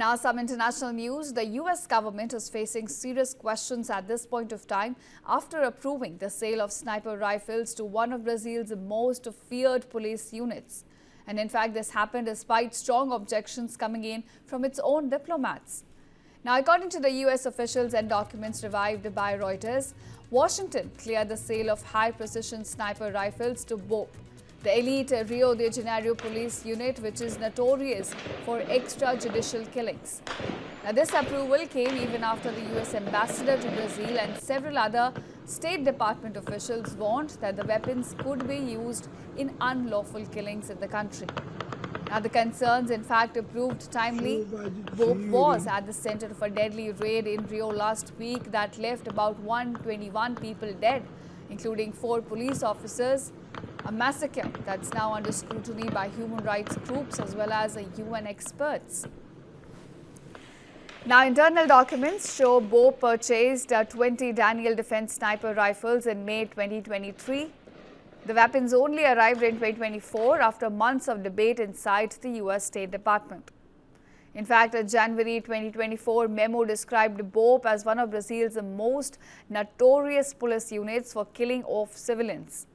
Now, some international news. The US government is facing serious questions at this point of time after approving the sale of sniper rifles to one of Brazil's most feared police units. And in fact, this happened despite strong objections coming in from its own diplomats. Now, according to the US officials and documents revived by Reuters, Washington cleared the sale of high-precision sniper rifles to BOPE, the elite Rio de Janeiro police unit, which is notorious for extrajudicial killings. Now, this approval came even after the US ambassador to Brazil and several other State Department officials warned that the weapons could be used in unlawful killings in the country. Now, the concerns, in fact, proved timely. BOPE was at the center of a deadly raid in Rio last week that left about 121 people dead, including 4 police officers. A massacre that's now under scrutiny by human rights groups as well as UN experts. Now, internal documents show BOPE purchased 20 Daniel Defense sniper rifles in May 2023. The weapons only arrived in 2024 after months of debate inside the US State Department. In fact, a January 2024 memo described BOPE as one of Brazil's most notorious police units for killing off civilians.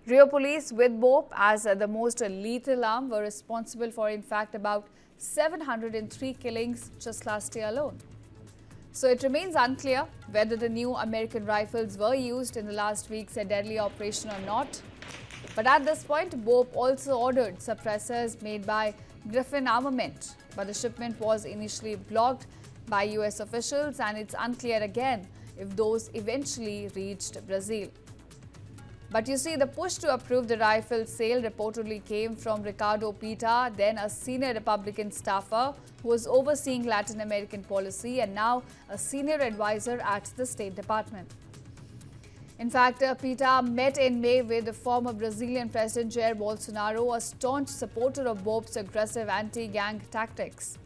Rio police, with BOPE as the most lethal arm, were responsible for, in fact, about 703 killings just last year alone. So it remains unclear whether the new American rifles were used in the last week's deadly operation or not. But at this point, BOPE also ordered suppressors made by Griffin Armament, but the shipment was initially blocked by US officials, and it's unclear again if those eventually reached Brazil. But you see, the push to approve the rifle sale reportedly came from Ricardo Pita, then a senior Republican staffer who was overseeing Latin American policy and now a senior advisor at the State Department. In fact, Pita met in May with the former Brazilian President Jair Bolsonaro, a staunch supporter of BOPE's aggressive anti-gang tactics.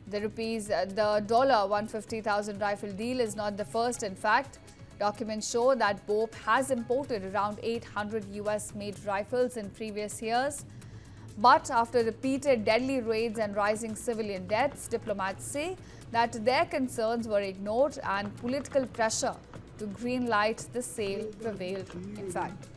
The $150,000 rifle deal is not the first. In fact, documents show that BOPE has imported around 800 US-made rifles in previous years. But after repeated deadly raids and rising civilian deaths, diplomats say that their concerns were ignored and political pressure to greenlight the sale prevailed, in fact.